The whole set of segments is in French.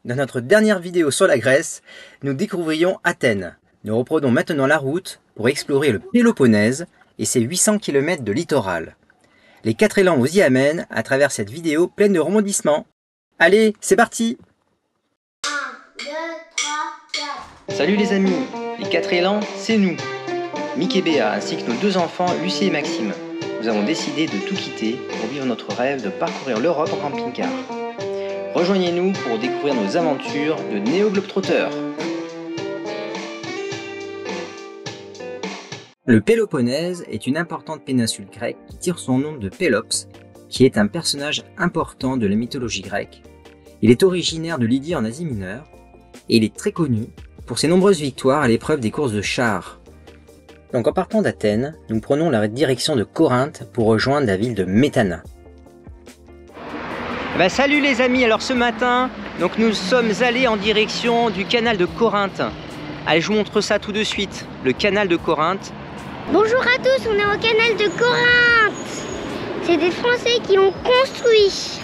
Dans notre dernière vidéo sur la Grèce, nous découvrions Athènes. Nous reprenons maintenant la route pour explorer le Péloponnèse et ses 800 km de littoral. Les 4 élans vous y amènent à travers cette vidéo pleine de rebondissements. Allez, c'est parti! 1, 2, 3, 4. Salut les amis, les 4 élans, c'est nous, Mick et Béa, ainsi que nos 2 enfants, Lucie et Maxime. Nous avons décidé de tout quitter pour vivre notre rêve de parcourir l'Europe en camping-car. Rejoignez-nous pour découvrir nos aventures de néo-globetrotters. Le Péloponnèse est une importante péninsule grecque qui tire son nom de Pélops, qui est un personnage important de la mythologie grecque. Il est originaire de Lydie en Asie mineure et il est très connu pour ses nombreuses victoires à l'épreuve des courses de chars. Donc en partant d'Athènes, nous prenons la direction de Corinthe pour rejoindre la ville de Métana. Salut les amis, alors ce matin, donc nous sommes allés en direction du canal de Corinthe. Allez, je vous montre ça tout de suite, le canal de Corinthe. Bonjour à tous, on est au canal de Corinthe. C'est des Français qui l'ont construit.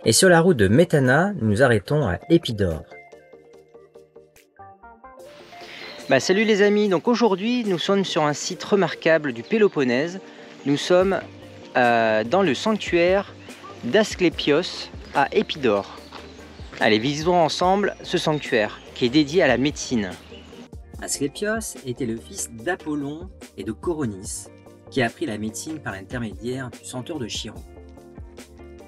Et sur la route de Métana, nous nous arrêtons à Épidore. Salut les amis, donc aujourd'hui nous sommes sur un site remarquable du Péloponnèse. Nous sommes dans le sanctuaire d'Asclépios à Épidore. Allez, visitons ensemble ce sanctuaire qui est dédié à la médecine. Asclépios était le fils d'Apollon et de Coronis, qui a appris la médecine par l'intermédiaire du centaure de Chiron.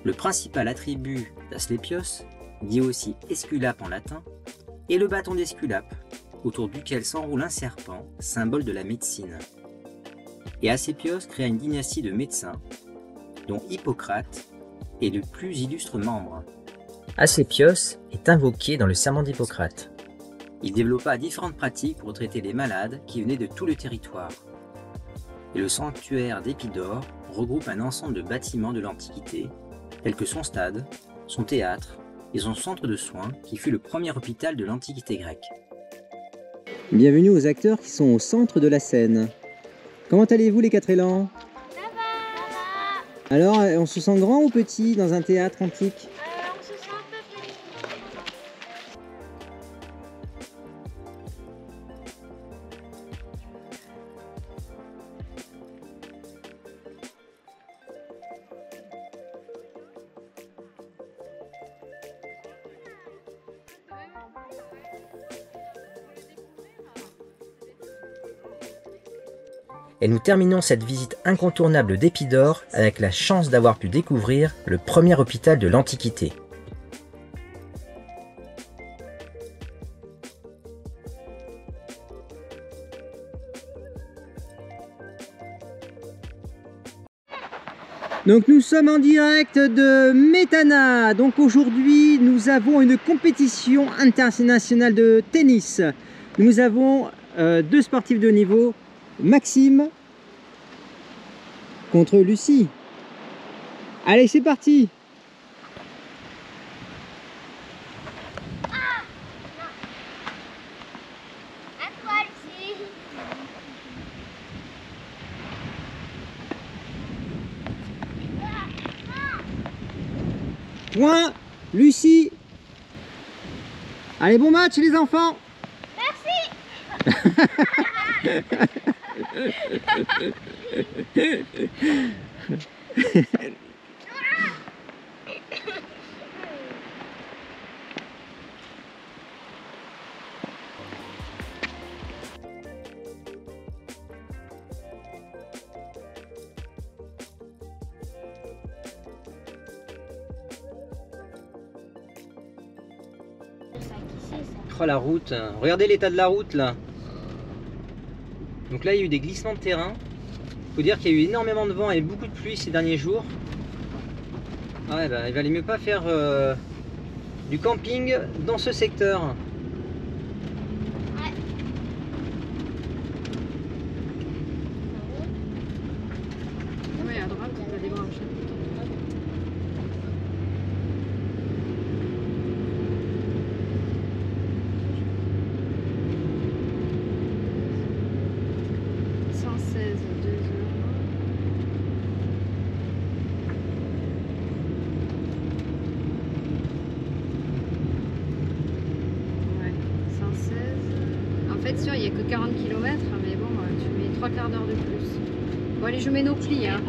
Le principal attribut d'Asclépios, dit aussi Esculape en latin, est le bâton d'Esculape, autour duquel s'enroule un serpent, symbole de la médecine. Et Asclépios créa une dynastie de médecins, dont Hippocrate est le plus illustre membre. Asclépios est invoqué dans le serment d'Hippocrate. Il développa différentes pratiques pour traiter les malades qui venaient de tout le territoire. Et le sanctuaire d'Épidore regroupe un ensemble de bâtiments de l'Antiquité, tels que son stade, son théâtre et son centre de soins qui fut le premier hôpital de l'Antiquité grecque. Bienvenue aux acteurs qui sont au centre de la scène. Comment allez-vous les 4 élans? Ça va. Alors, on se sent grand ou petit dans un théâtre antique? On se sent un peu petit. Et nous terminons cette visite incontournable d'Épidore avec la chance d'avoir pu découvrir le premier hôpital de l'Antiquité. Donc nous sommes en direct de Métana. Donc aujourd'hui nous avons une compétition internationale de tennis. Nous avons 2 sportifs de haut niveau, Maxime contre Lucie. Allez, c'est parti. À toi, Lucie. Point, Lucie. Allez, bon match les enfants. Oh la route, regardez l'état de la route là. Donc là il y a eu des glissements de terrain. Faut dire qu'il y a eu énormément de vent et beaucoup de pluie ces derniers jours. Ouais, il valait mieux pas faire du camping dans ce secteur. Ouais, à droite, vous allez voir sûr, il n'y a que 40 km, mais bon, tu mets 3 quarts d'heure de plus. Bon, allez, je mets nos plis. Hein.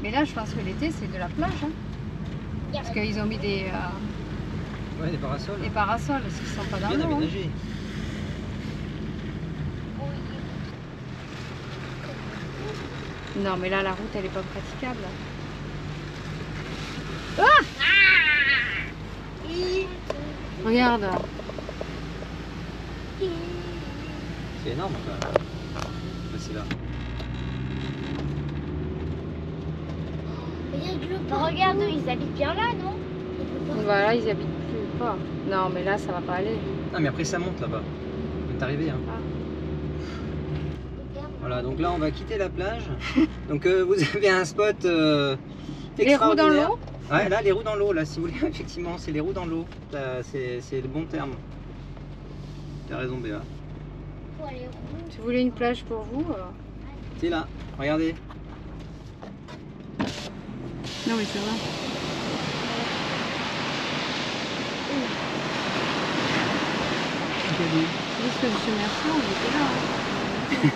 Mais là, je pense que l'été, c'est de la plage. Hein. Parce qu'ils ont mis des parasols. Des parasols, parce qu'ils ne sont pas dans Bien l'eau. aménagé. Non, mais là, la route, elle n'est pas praticable. Ah! Regarde. C'est énorme ça. C'est là. Regarde, ils habitent bien là, non? Voilà, ils habitent plus pas. Non, mais là, ça va pas aller. Ah, mais après ça monte là-bas. On est arrivé. Hein. Ah. Voilà, donc là on va quitter la plage. Donc vous avez un spot Les roues dans extraordinaire. l'eau? Ouais, là les roues dans l'eau, là si vous voulez, effectivement, c'est les roues dans l'eau. C'est le bon terme. T'as raison Béa. Tu voulais une plage pour vous? C'est là, regardez. Non, mais c'est vrai. Juste que je merci, on était là. Hein.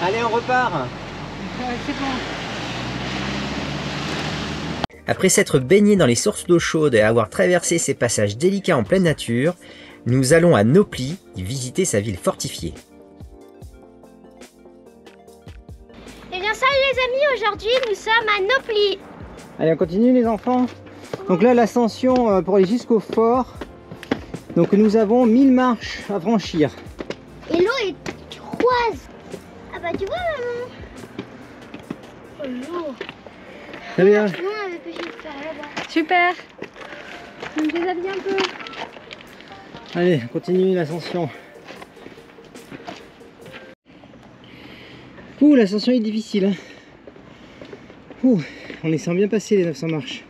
Allez, on repart. Ouais, c'est bon. Après s'être baigné dans les sources d'eau chaude et avoir traversé ces passages délicats en pleine nature, nous allons à Nauplie visiter sa ville fortifiée. Eh bien salut les amis, aujourd'hui nous sommes à Nauplie. Allez, on continue les enfants. Donc là l'ascension pour aller jusqu'au fort. Donc nous avons 1000 marches à franchir. Et l'eau est turquoise. Ah bah tu vois maman. Oh l'eau. Très bien. Non, avec le chiffre là-bas. Super. Je me déshabille un peu. Allez, on continue l'ascension. Ouh, l'ascension est difficile. Hein. Ouh, on les sent bien passer les 900 marches.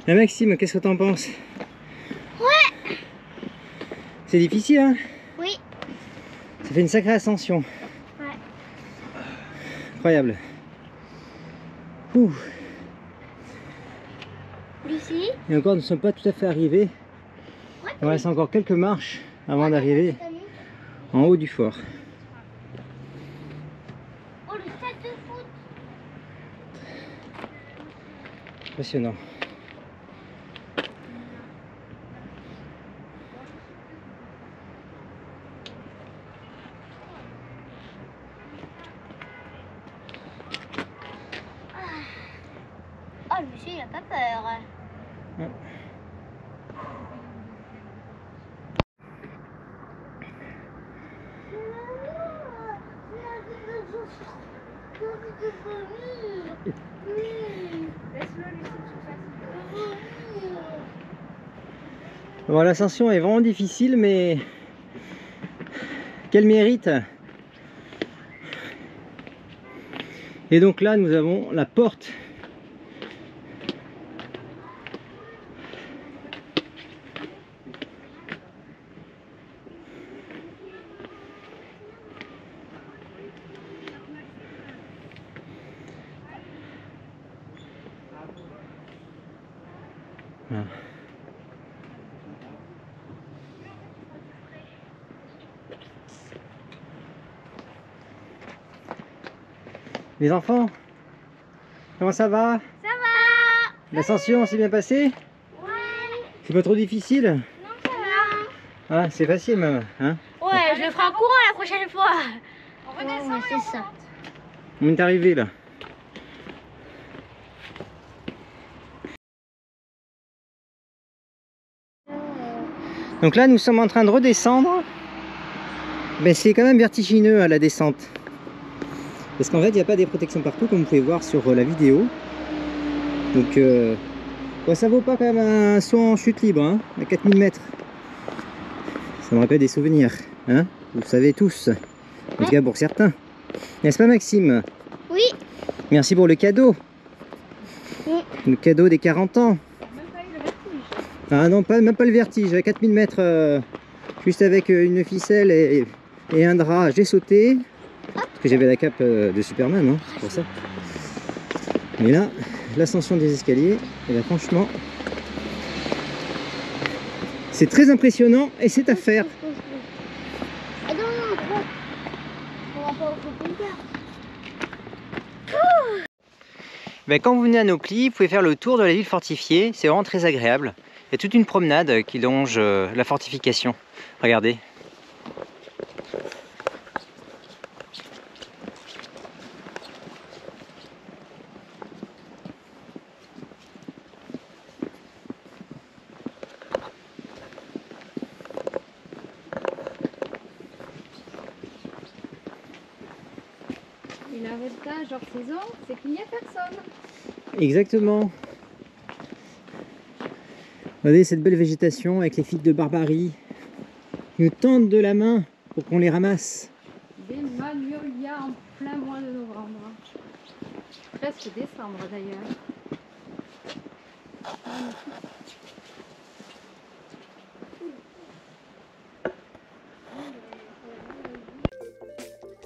La Maxime, qu'est-ce que t'en penses? Ouais. C'est difficile, hein? Oui. Ça fait une sacrée ascension. Ouais. Incroyable. Ouh. Lucie. Et encore, nous ne sommes pas tout à fait arrivés. Ouais. Il reste encore quelques marches avant d'arriver en haut du fort. Oh le stade de foot. Impressionnant. Oh le monsieur il a pas peur. Ouais. Bon, l'ascension est vraiment difficile, mais quel mérite! Et donc là, nous avons la porte. Voilà. Les enfants, comment ça va? Ça va. L'ascension s'est bien passée? Ouais. C'est pas trop difficile? Non ça va. Ah, c'est facile même, hein? Ouais, je le ferai en courant la prochaine fois. On redescend, c'est ça. On est arrivé là. Donc là, nous sommes en train de redescendre. Mais c'est quand même vertigineux à la descente. Parce qu'en fait, il n'y a pas des protections partout, comme vous pouvez voir sur la vidéo. Donc, ouais, ça vaut pas quand même un saut en chute libre, hein, à 4000 mètres. Ça me rappelle des souvenirs, hein, vous le savez tous. En tout cas pour certains. N'est-ce pas Maxime? Oui. Merci pour le cadeau. Oui. Le cadeau des 40 ans. Ah non, même pas le vertige, à 4000 mètres, juste avec une ficelle et un drap, j'ai sauté. Parce que j'avais la cape de Superman, hein, c'est pour ça. Mais là, l'ascension des escaliers, et là franchement, C'est très impressionnant et c'est à faire. Ah non, on va pas au Copenhague. Ben, quand vous venez à Nauplie, vous pouvez faire le tour de la ville fortifiée, c'est vraiment très agréable. Il y a toute une promenade qui longe la fortification. Regardez. Et l'avantage hors saison, c'est qu'il n'y a personne. Exactement. Regardez cette belle végétation avec les figues de Barbarie. Ils nous tendent de la main pour qu'on les ramasse. Des magnolias en plein mois de novembre. Presque décembre d'ailleurs.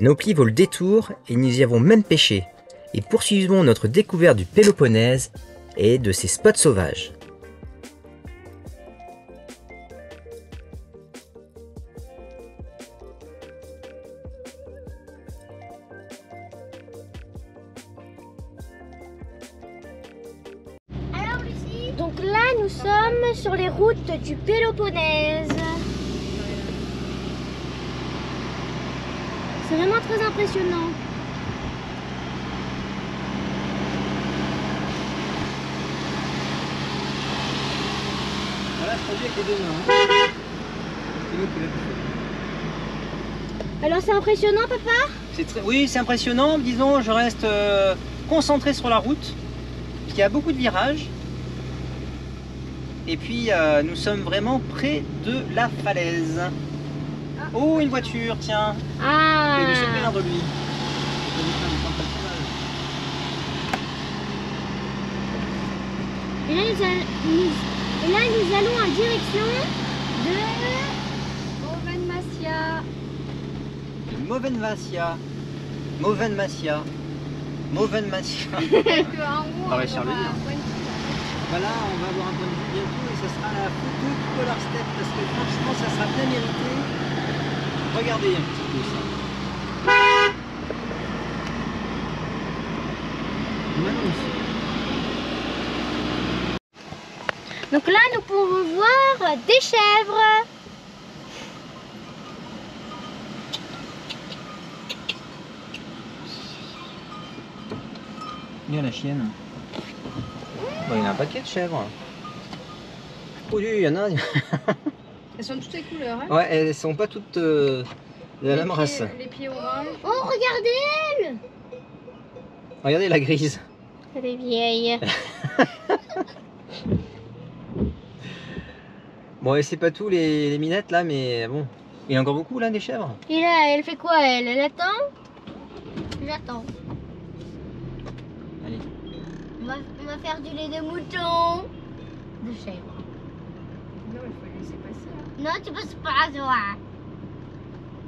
Nauplie vaut le détour et nous y avons même pêché. Et poursuivons notre découverte du Péloponnèse et de ses spots sauvages. Alors Lucie, donc là nous sommes sur les routes du Péloponnèse. C'est vraiment très impressionnant. Voilà, je produis avec les deux mains. Alors c'est impressionnant papa? Oui, c'est impressionnant. Disons, je reste concentré sur la route, parce qu'il y a beaucoup de virages. Et puis, nous sommes vraiment près de la falaise. Oh, une voiture, tiens. Ah. Et je perds de lui. Et là nous allons en direction de Movenmasia. Movenmasia. Movenmasia. Movenmasia. En haut, va réussir à le aura dire. un point de vue. Voilà, on va avoir un point de vue bientôt et ce sera la photo du Polar Step parce que franchement ça sera bien mérité. Regardez un petit peu ça. Magnifique. Donc là, nous pouvons voir des chèvres. Il y a la chienne. Bon, il y en a un paquet de chèvres. Oh, il y en a. Elles sont toutes les couleurs. Hein. Ouais, elles sont pas toutes de la même race. Les pieds orange. Oh, regardez elle. Regardez la grise. Elle est vieille. Bon, et c'est pas tout les minettes là, mais bon. Il y a encore beaucoup là des chèvres. Et là, elle fait quoi elle? Elle attend? J'attends. Allez. On va faire du lait de mouton. De chèvre. Non, il faut les laisser passer. Hein. Non, tu passes pas, toi.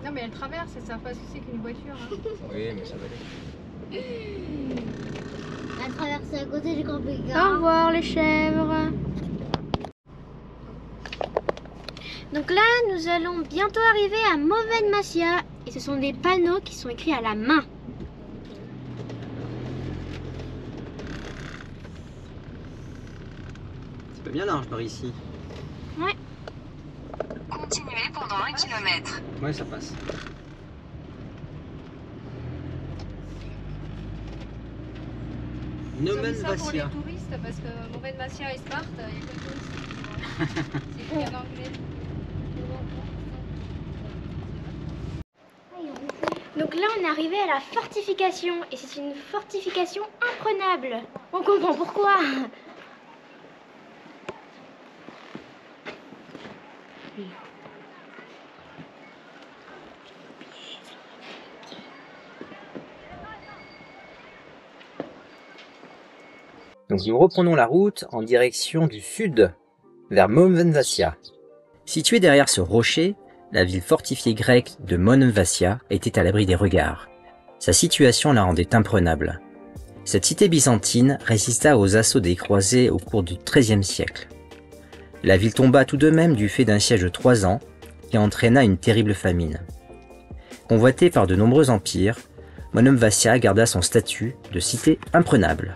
Non, mais elle traverse, ça savent pas ce que c'est qu'une voiture. Hein. Oui, mais ça va aller. Elle traverse à côté du camping-car. Au revoir les chèvres. Donc là, nous allons bientôt arriver à Movenmasia. Et ce sont des panneaux qui sont écrits à la main. C'est pas bien large par ici. Ouais. Continuez pendant 1 km. Ouais, ça passe. Ils ont mis ça pour les Movenmasia. touristes parce que Movenmasia et Smart, il y a que de touristes. C'est écrit en anglais. Donc là, on est arrivé à la fortification. Et c'est une fortification imprenable. On comprend pourquoi. Donc nous reprenons la route en direction du sud, vers Movenmasia. Située derrière ce rocher, la ville fortifiée grecque de Movenmasia était à l'abri des regards. Sa situation la rendait imprenable. Cette cité byzantine résista aux assauts des croisés au cours du XIIIe siècle. La ville tomba tout de même du fait d'un siège de 3 ans qui entraîna une terrible famine. Convoité par de nombreux empires, Monemvasia garda son statut de cité imprenable.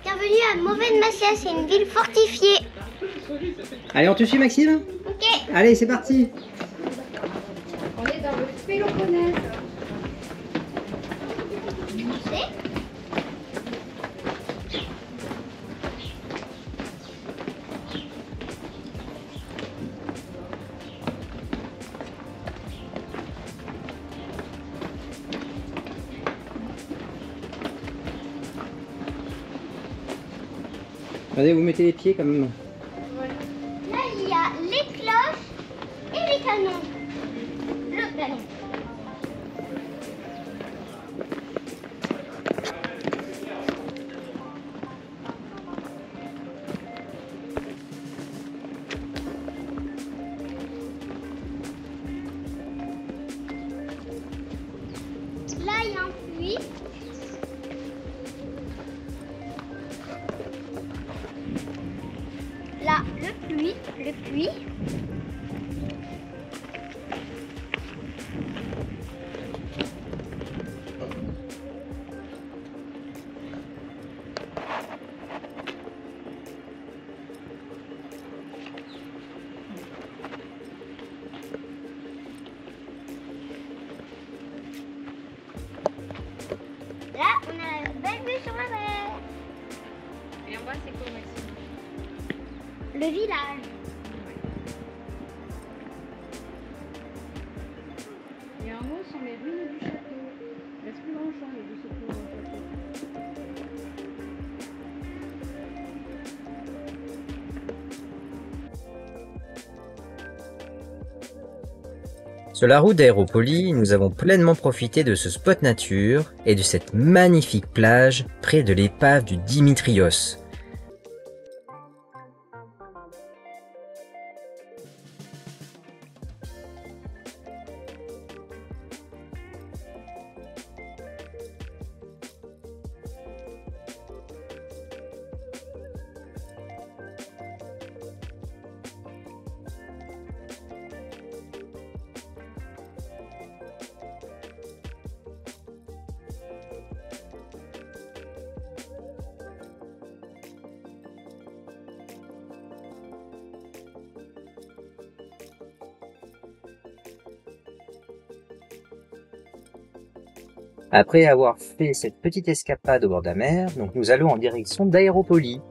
Bienvenue à Monemvasia, c'est une ville fortifiée. Allez, on te suit Maxime? Ok. Allez, c'est parti. On est dans le Péloponnèse. Regardez, vous mettez les pieds quand même. Là, il y a les cloches et les canons. Le canon. Là, il y a un puits. Là, le puits. Là, on a une belle vue sur la mer. Et en bas, c'est quoi, Maxime? Le village. Et en haut sont les ruines du château. Il reste plus grand chose de ce château. Sur la route d'Aéropolis, nous avons pleinement profité de ce spot nature et de cette magnifique plage près de l'épave du Dimitrios. Après avoir fait cette petite escapade au bord de la mer, donc nous allons en direction d'Aéropolis.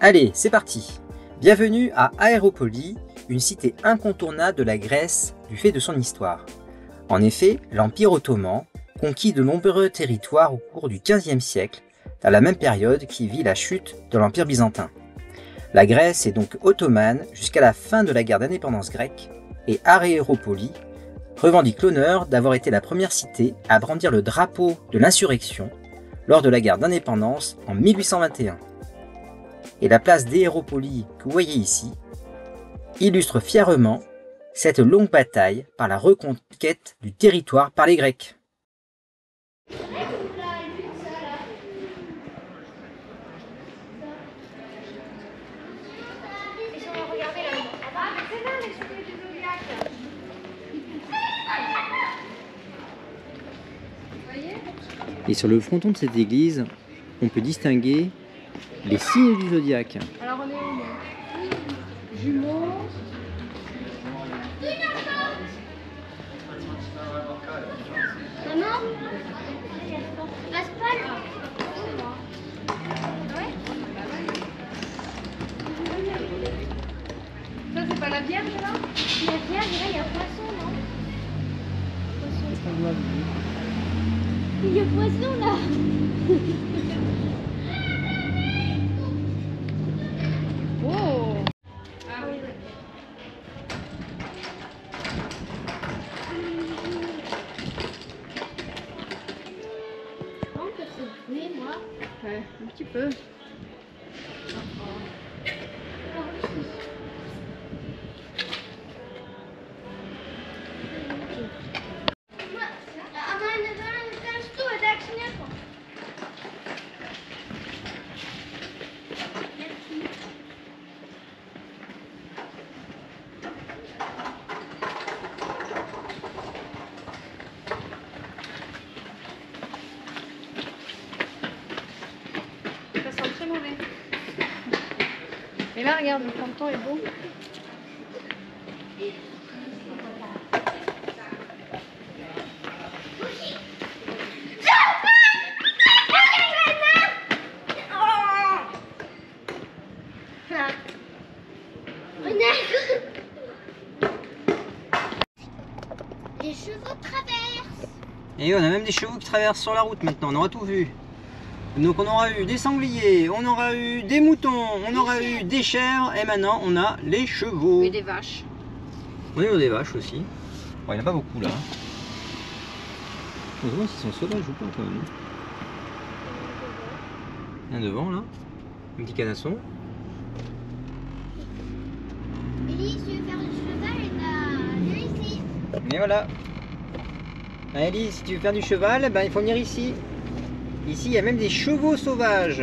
Allez, c'est parti! Bienvenue à Aéropolis, une cité incontournable de la Grèce du fait de son histoire. En effet, l'Empire ottoman conquit de nombreux territoires au cours du XVe siècle, dans la même période qui vit la chute de l'Empire byzantin. La Grèce est donc ottomane jusqu'à la fin de la guerre d'indépendance grecque, et Aéropolis revendique l'honneur d'avoir été la première cité à brandir le drapeau de l'insurrection lors de la guerre d'indépendance en 1821. Et la place d'Aéropolis que vous voyez ici illustre fièrement cette longue bataille par la reconquête du territoire par les Grecs. Et sur le fronton de cette église, on peut distinguer les signes du zodiaque. Alors on est où, là? Jumeaux. Maman, passe pas là. Ça, c'est pas la Vierge, là? Il y a Vierge, là, il y a poisson, non? Il y a poisson, là. Oh! Ah oui. Je pense que c'est blé, moi. Ouais, un petit peu. là, regarde, le fronton est beau. Les chevaux traversent. Et on a même des chevaux qui traversent sur la route maintenant, on aura tout vu. Donc on aura eu des sangliers, on aura eu des moutons, on aura eu des chèvres et maintenant on a les chevaux. Et des vaches. On a eu des vaches aussi. Bon, il n'y en a pas beaucoup là. On se demande s'ils sont sauvages ou pas quand même. Un devant là, un petit canasson. Ellie, si tu veux faire du cheval, viens ici. Et voilà. Ah, Ellie, si tu veux faire du cheval, ben, il faut venir ici. Ici, il y a même des chevaux sauvages.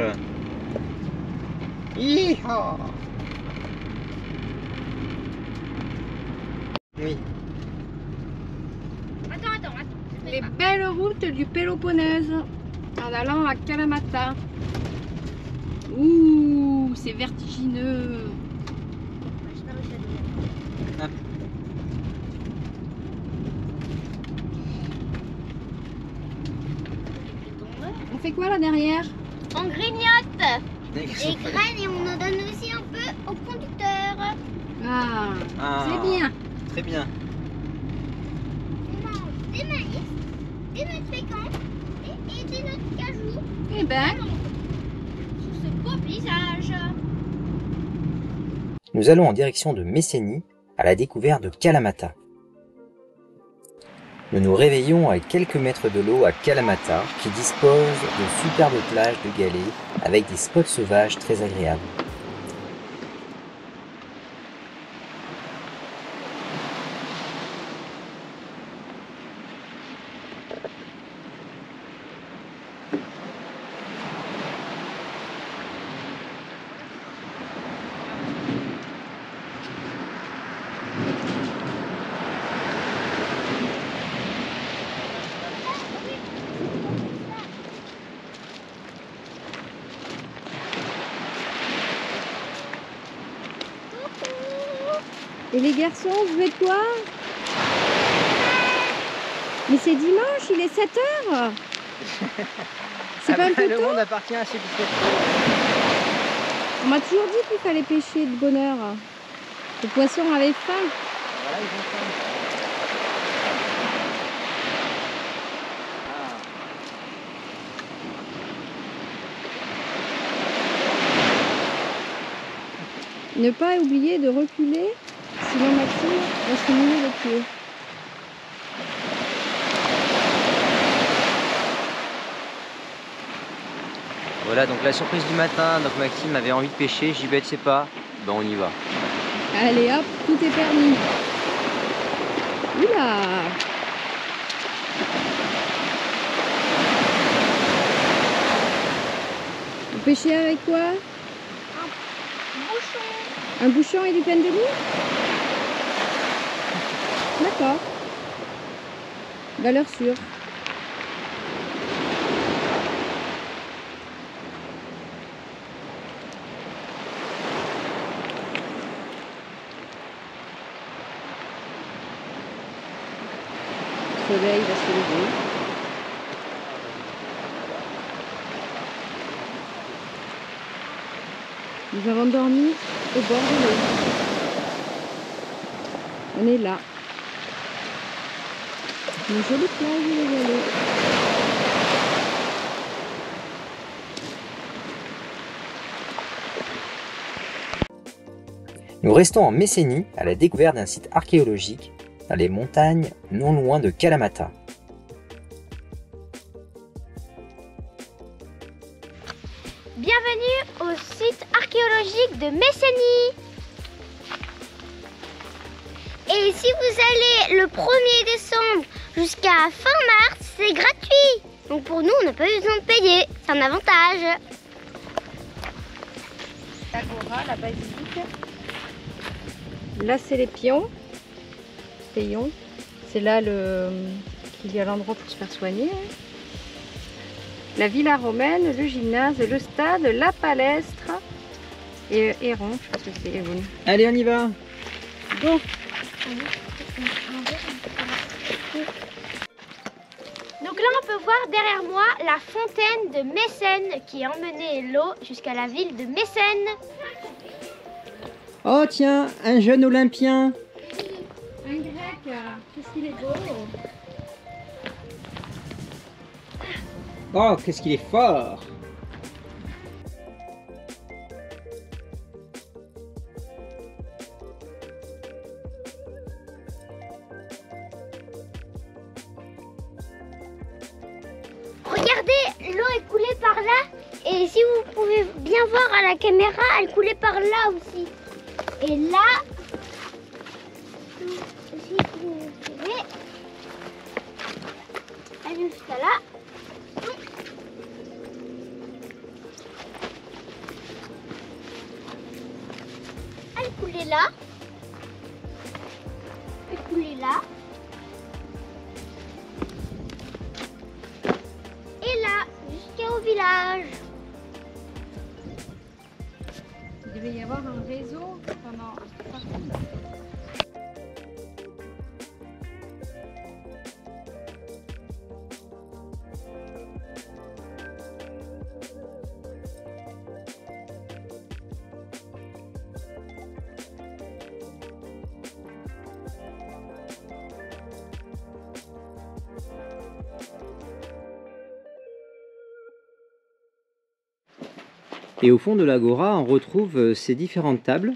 Hi-ha. Oui. Attends. Les belles routes du Péloponnèse en allant à Kalamata. Ouh, c'est vertigineux. Ah. On fait quoi là derrière? On grignote les graines et on en donne aussi un peu au conducteur. Ah, Ah, c'est bien. Très bien. On mange des maïs, des noix de pécan et des noix de cajou. Eh ben, Sur ce beau paysage. Nous allons en direction de Messénie, à la découverte de Kalamata. Nous nous réveillons à quelques mètres de l'eau à Kalamata, qui dispose de superbes plages de galets avec des spots sauvages très agréables. et les garçons, vous faites quoi? Mais c'est dimanche, il est 7h. C'est pas un peu Le tôt? monde appartient à ceux qui font. On m'a toujours dit qu'il fallait pêcher de bonne heure. Le poisson avait faim. Voilà, ils ont faim. Ne pas oublier de reculer, sinon Maxime va se mouiller les pieds. Voilà, donc la surprise du matin. Donc Maxime avait envie de pêcher, j'y vais, tu sais pas. Ben on y va. Allez hop, tout est permis. Oula! Vous pêchez avec quoi? Un bouchon et du pain de mie? D'accord. Valeur sûre. Le soleil va se lever. Nous avons dormi au bord de l'eau. On est là. Une jolie plage de galets. Nous restons en Messénie à la découverte d'un site archéologique dans les montagnes non loin de Kalamata. Bienvenue au site archéologique de Messénie. Et si vous allez le 1er décembre jusqu'à fin mars, c'est gratuit. Donc pour nous, on n'a pas besoin de payer. C'est un avantage. L'agora, la basilique. Là, c'est les pions. Péons. C'est là qu'il y a l'endroit pour se faire soigner. La villa romaine, le gymnase, le stade, la palestre Héron, je pense que c'est Héron. Allez, on y va. Go. Donc là, on peut voir derrière moi la fontaine de Mécène qui emmenait l'eau jusqu'à la ville de Mécène. Oh tiens, un jeune Olympien. Un grec, qu'est-ce qu'il est beau. Oh, qu'est-ce qu'il est fort. Regardez, l'eau est coulée par là. Et si vous pouvez bien voir à la caméra, elle coulait par là aussi. Et là, si vous pouvez, elle est jusqu'à là. Elle coulait là. Elle coulait là. Et là, jusqu'au village. Il devait y avoir un réseau pendant... Et au fond de l'agora, on retrouve ces différentes tables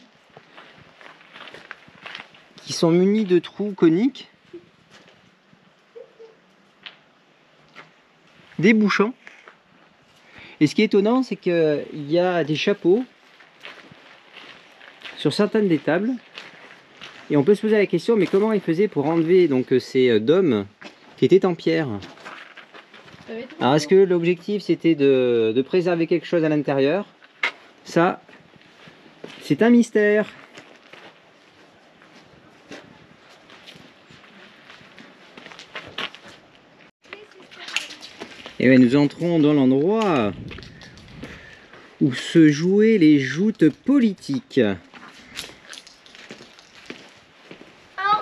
qui sont munies de trous coniques, débouchants. Et ce qui est étonnant, c'est qu'il y a des chapeaux sur certaines des tables. Et on peut se poser la question, mais comment ils faisaient pour enlever donc ces dômes qui étaient en pierre? Alors est-ce que l'objectif c'était de préserver quelque chose à l'intérieur? Ça, c'est un mystère. Et ouais, nous entrons dans l'endroit où se jouaient les joutes politiques. Alors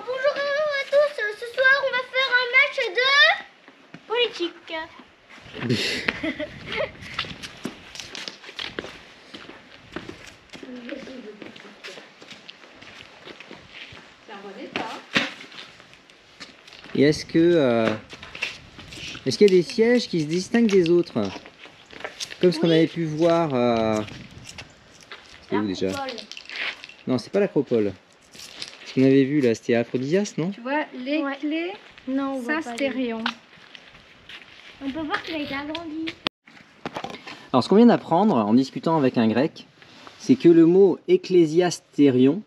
bonjour à tous, ce soir on va faire un match de politique. Et est-ce que est-ce qu'il y a des sièges qui se distinguent des autres? Comme ce qu'on avait pu voir c'est où déjà? Non, c'est pas l'Acropole. Ce qu'on avait vu là, c'était Aphrodisias, non? Tu vois, les clés, Non, ça c'était Rion. On peut voir qu'il a été agrandi. Alors ce qu'on vient d'apprendre en discutant avec un grec, c'est que le mot ecclésiastérion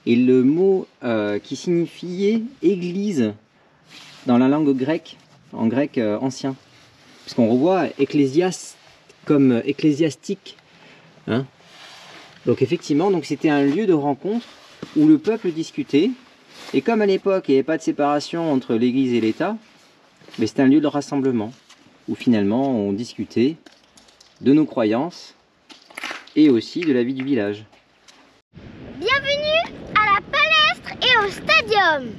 est le mot qui signifiait église dans la langue grecque, en grec ancien. Parce qu'on revoit ecclésias comme ecclésiastique. Hein. Donc effectivement, c'était un lieu de rencontre où le peuple discutait. Et comme à l'époque, il n'y avait pas de séparation entre l'église et l'État, mais c'était un lieu de rassemblement où finalement on discutait de nos croyances et aussi de la vie du village. Bienvenue à la palestre et au stadium.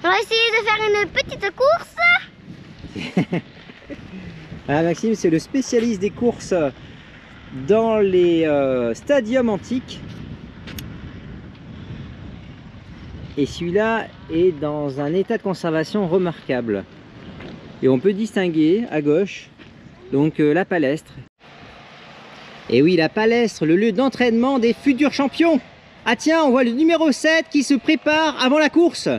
On va essayer de faire une petite course. Ah, Maxime, c'est le spécialiste des courses dans les stadiums antiques. Et celui-là est dans un état de conservation remarquable. Et on peut distinguer à gauche donc la palestre. Et oui, la palestre, le lieu d'entraînement des futurs champions. Ah tiens, on voit le numéro 7 qui se prépare avant la course.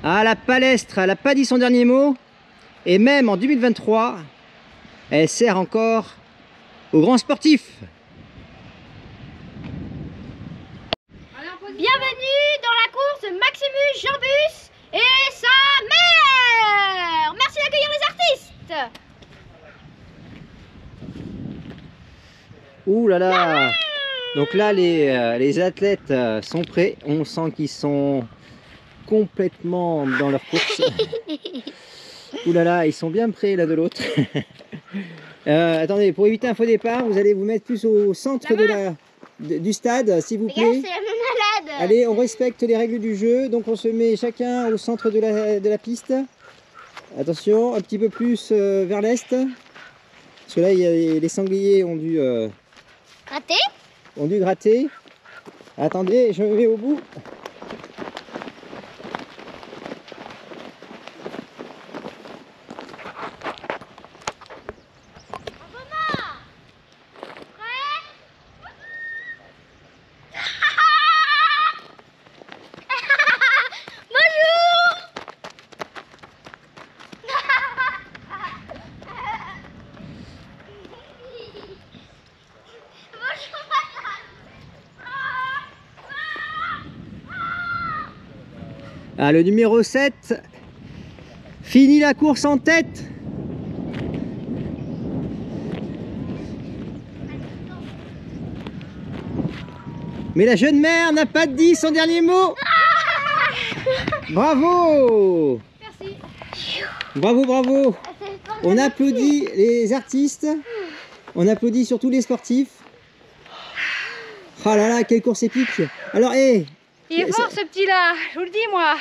Ah, la palestre, elle n'a pas dit son dernier mot. Et même en 2023, elle sert encore aux grands sportifs. Bienvenue dans la course de Maximus Jambus et sa mère. Merci d'accueillir les artistes. Ouh là là. Donc là, les athlètes sont prêts. On sent qu'ils sont complètement dans leur course. Ouh là là, ils sont bien près l'un de l'autre. Attendez, pour éviter un faux départ, vous allez vous mettre plus au centre du stade, s'il vous plaît. Regarde, c'est la même malade. Allez, on respecte les règles du jeu, donc on se met chacun au centre de la piste. Attention, un petit peu plus vers l'est. Parce que là, les sangliers ont dû gratter. Attendez, je me mets au bout. Ah, le numéro 7 finit la course en tête. Mais la jeune mère n'a pas dit son dernier mot. Bravo. Merci. Bravo, bravo. On applaudit les artistes. On applaudit surtout les sportifs. Ah là là, quelle course épique. Alors, hé, Il est fort ce petit là, je vous le dis moi.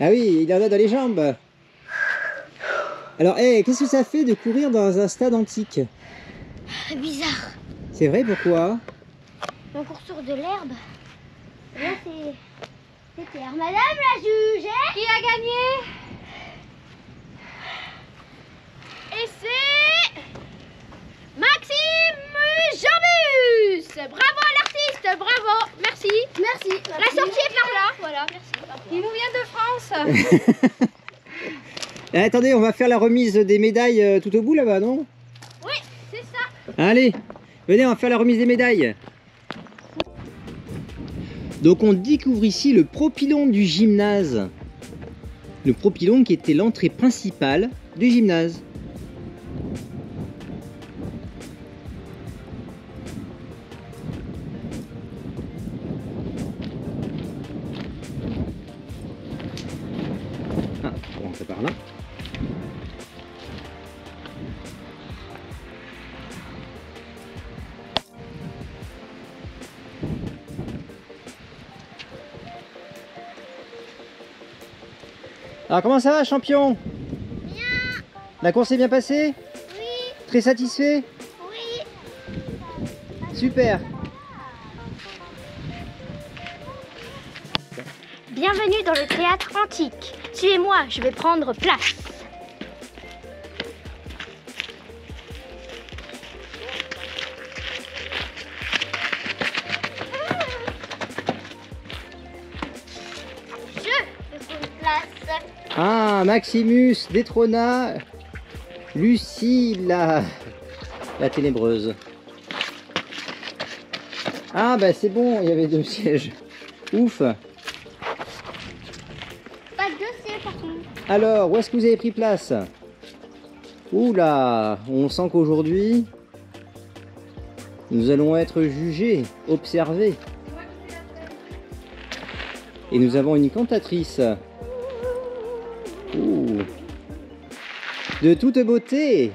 ah oui, il en a dans les jambes. Alors, qu'est-ce que ça fait de courir dans un stade antique? Bizarre. C'est vrai, pourquoi? On court sur de l'herbe. Là, c'est clair. Madame la juge, Qui a gagné? et c'est Maxime Jambus. Bravo à l'artiste, bravo. Merci. Merci. La sortie est par là. Voilà, merci. Il nous vient de France. Attendez, on va faire la remise des médailles tout au bout là-bas, non? Oui, c'est ça. Allez, venez, on va faire la remise des médailles. Donc on découvre ici le propylône du gymnase. Le propylône qui était l'entrée principale du gymnase. Ah, on rentre par là. Alors comment ça va, champion? Bien. La course est bien passée? Oui, Très satisfait? oui. Super. Bienvenue dans le théâtre antique. Suivez-moi, je vais prendre place. Je vais prendre place. Ah, Maximus détrôna Lucie la ténébreuse. Ah bah c'est bon, il y avait 2 sièges. Ouf. Pas de dossier par contre. Alors, où est-ce que vous avez pris place? Oula, on sent qu'aujourd'hui, nous allons être jugés, observés. Et nous avons une cantatrice. Ouh. De toute beauté.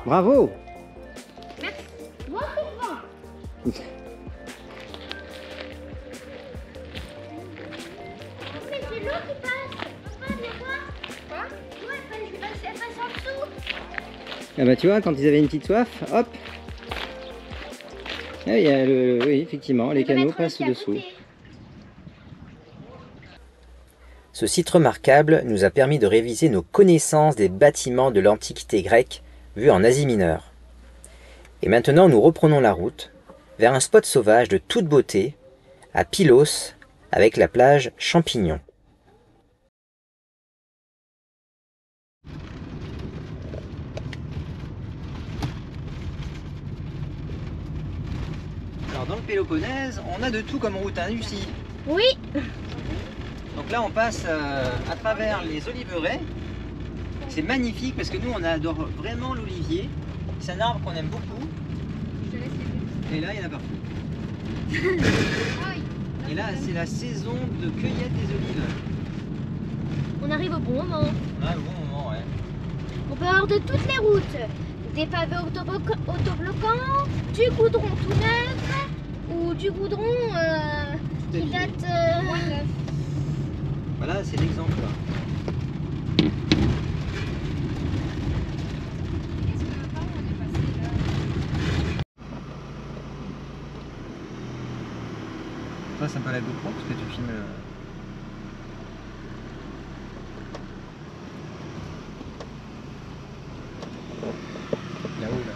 Bravo. Moi, c'est Mais c'est l'eau qui passe. Papa, viens voir. Quoi? Ouais, elle passe en dessous. Ah bah tu vois, quand ils avaient une petite soif, hop. Ah, il y a oui, effectivement, les canaux passent dessous. Ce site remarquable nous a permis de réviser nos connaissances des bâtiments de l'Antiquité grecque vus en Asie mineure. Et maintenant nous reprenons la route vers un spot sauvage de toute beauté, à Pylos, avec la plage Champignon. Alors dans le Péloponnèse, on a de tout comme route, hein, Lucie. Oui. Donc là on passe à travers les oliveraies. C'est magnifique parce que nous on adore vraiment l'olivier. C'est un arbre qu'on aime beaucoup. Et là il y en a partout. Et là c'est la saison de cueillette des olives. On arrive au bon moment. Ouais, bon moment, ouais. On peut avoir de toutes les routes. Des pavés autobloquants, du goudron tout neuf ou du goudron qui date... Voilà, c'est l'exemple. Toi, c'est un peu la GoPro parce que tu filmes. Là-haut, là.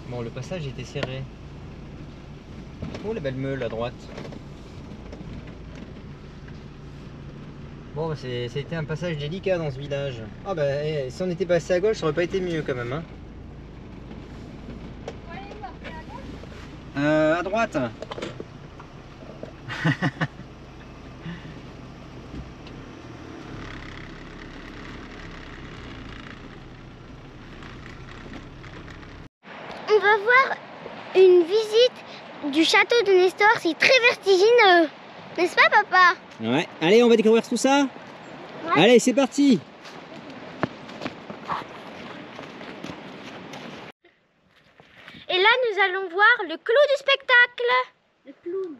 Bon, le passage était serré. Oh, la belle meule à droite. Bon, bah, ça a été un passage délicat dans ce village. Ah bah, si on était passé à gauche, ça aurait pas été mieux quand même. Hein. À droite. On va voir une visite du château de Nestor, c'est très vertigineux. N'est-ce pas, papa? Ouais, allez, on va découvrir tout ça. Ouais. Allez, c'est parti. Et là, nous allons voir le clou du spectacle. Le clown.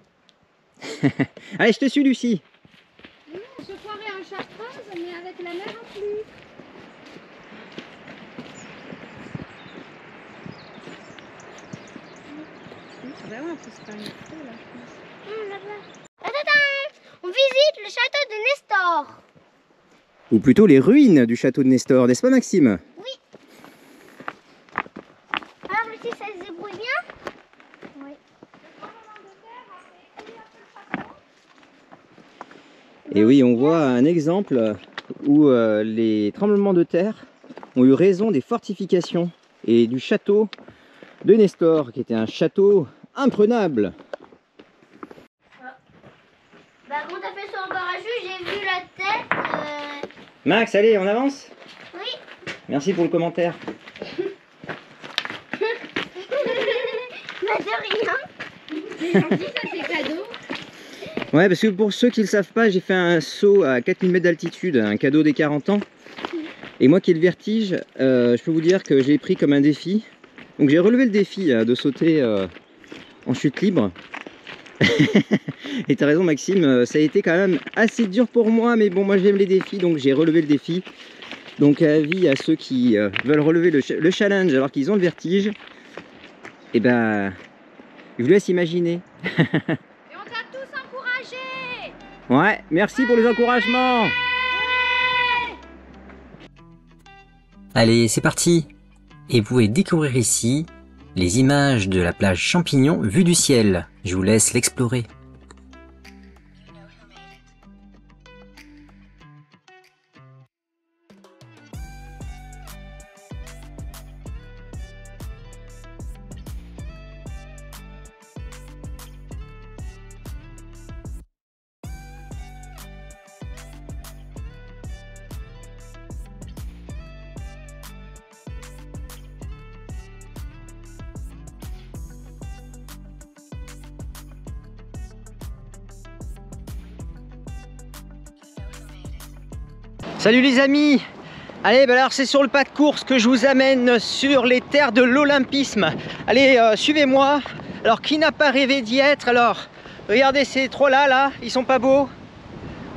Allez, je te suis, Lucie. On se croirait en chartreuse, mais avec la mer en plus. On peut se faire une photo là, je pense. On visite le château de Nestor. Ou plutôt les ruines du château de Nestor, n'est-ce pas, Maxime? Oui. Alors, Lucie, ça se débrouille bien? Oui. Et oui, on voit un exemple où les tremblements de terre ont eu raison des fortifications et du château de Nestor, qui était un château imprenable. Bah, quand t'as fait son parachute, j'ai vu la tête. Max, allez, on avance? Oui. Merci pour le commentaire. Bah, de rien. C'est gentil, ça, c'est cadeau. Ouais, parce que pour ceux qui ne le savent pas, j'ai fait un saut à 4000 mètres d'altitude, un cadeau des 40 ans. Et moi qui ai le vertige, je peux vous dire que j'ai pris comme un défi. Donc j'ai relevé le défi de sauter en chute libre. Et t'as raison, Maxime, ça a été quand même assez dur pour moi, mais bon, moi j'aime les défis, donc j'ai relevé le défi. Donc avis à ceux qui veulent relever le challenge alors qu'ils ont le vertige, et ben, je vous laisse imaginer. Et on t'a tous encouragés. Ouais, merci pour les encouragements. Allez, c'est parti. Et vous pouvez découvrir ici les images de la plage Champignon vue du ciel. Je vous laisse l'explorer. Salut les amis! Allez, bah alors c'est sur le pas de course que je vous amène sur les terres de l'Olympisme. Allez, suivez-moi. Alors, qui n'a pas rêvé d'y être? Alors, regardez ces trois-là, là, ils sont pas beaux?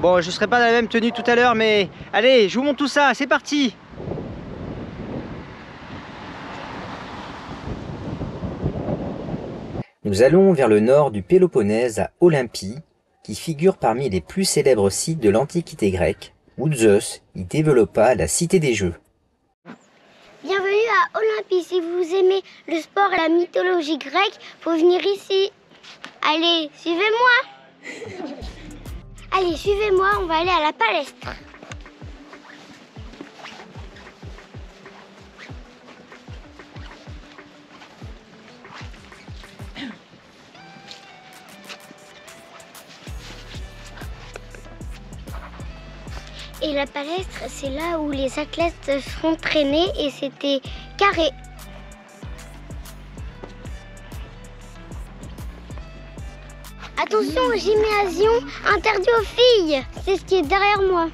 Bon, je ne serai pas dans la même tenue tout à l'heure, mais allez, je vous montre tout ça, c'est parti! Nous allons vers le nord du Péloponnèse à Olympie, qui figure parmi les plus célèbres sites de l'Antiquité grecque, où Zeus y développa la cité des jeux. Bienvenue à Olympie. Si vous aimez le sport et la mythologie grecque, faut venir ici. Allez, suivez-moi. Allez, suivez-moi, on va aller à la palestre. Et la palestre, c'est là où les athlètes seront traînés et c'était carré. Attention, gymnasium interdit aux filles. C'est ce qui est derrière moi.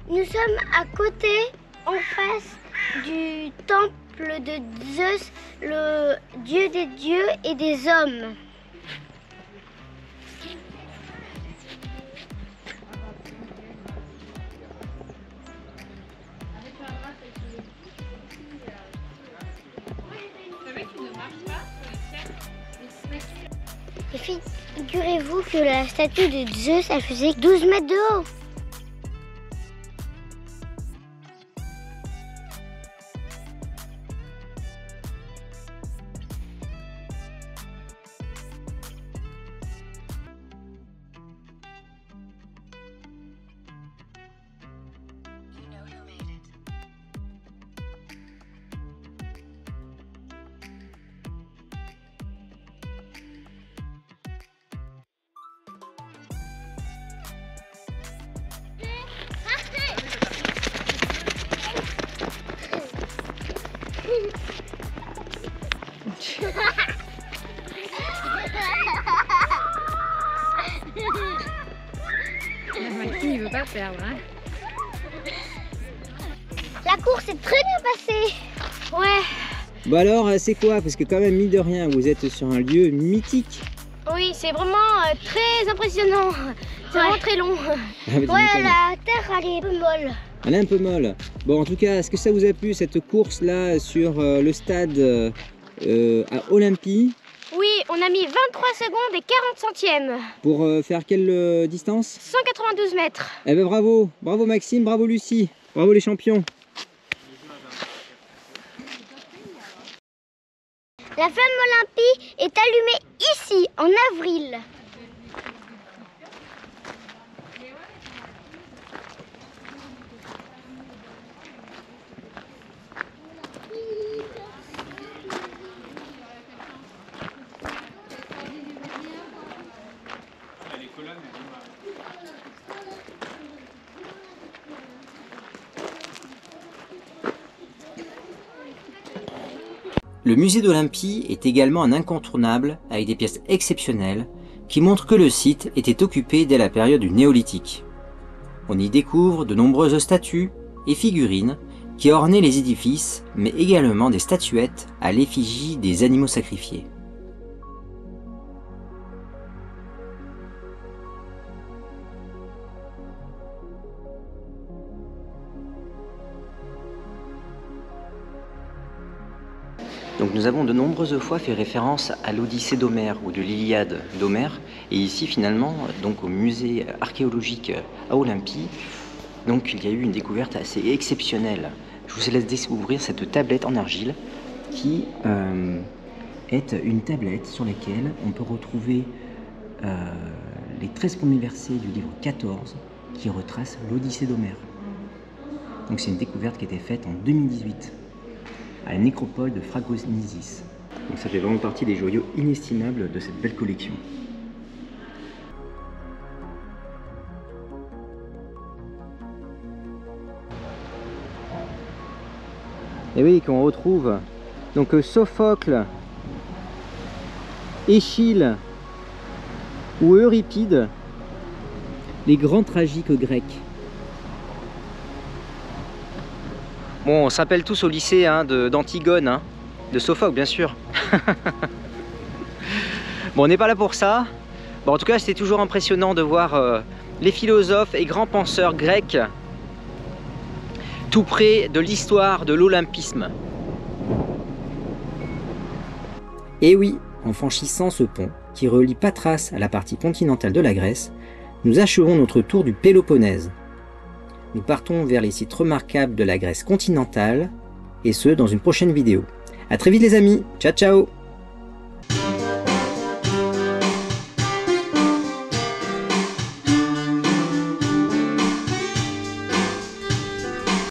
Nous sommes à côté, en face du temple de Zeus, le dieu des dieux et des hommes. Et figurez-vous que la statue de Zeus, elle faisait 12 mètres de haut. Maxime, il veut pas perdre. Hein. La course est très bien passée. Ouais. Bah alors, c'est quoi? Parce que quand même, mine de rien, vous êtes sur un lieu mythique. Oui, c'est vraiment très impressionnant. C'est vraiment très long. Ouais, la terre, elle est un peu molle. Elle est un peu molle. Bon, en tout cas, est-ce que ça vous a plu, cette course-là, sur le stade à Olympie? Oui, on a mis 23 secondes et 40 centièmes. Pour faire quelle distance? 192 mètres. Eh ben bravo, bravo Maxime, bravo Lucie, bravo les champions. La flamme Olympie est allumée ici, en avril. Le musée d'Olympie est également un incontournable avec des pièces exceptionnelles qui montrent que le site était occupé dès la période du néolithique. On y découvre de nombreuses statues et figurines qui ornaient les édifices, mais également des statuettes à l'effigie des animaux sacrifiés. Donc nous avons de nombreuses fois fait référence à l'Odyssée d'Homère ou de l'Iliade d'Homère, et ici finalement, donc au musée archéologique à Olympie, donc il y a eu une découverte assez exceptionnelle. Je vous laisse découvrir cette tablette en argile qui est une tablette sur laquelle on peut retrouver les 13 premiers versets du livre 14 qui retracent l'Odyssée d'Homère. Donc c'est une découverte qui a été faite en 2018. À la nécropole de Phragonísis. Donc ça fait vraiment partie des joyaux inestimables de cette belle collection. Et oui, qu'on retrouve donc Sophocle, Échille ou Euripide, les grands tragiques grecs. Bon, on s'appelle tous au lycée d'Antigone, de Sophocle bien sûr. Bon, on n'est pas là pour ça. Bon, en tout cas, c'était toujours impressionnant de voir les philosophes et grands penseurs grecs tout près de l'histoire de l'olympisme. Et oui, en franchissant ce pont qui relie Patras à la partie continentale de la Grèce, nous achevons notre tour du Péloponnèse. Nous partons vers les sites remarquables de la Grèce continentale, et ce, dans une prochaine vidéo. A très vite les amis, ciao ciao!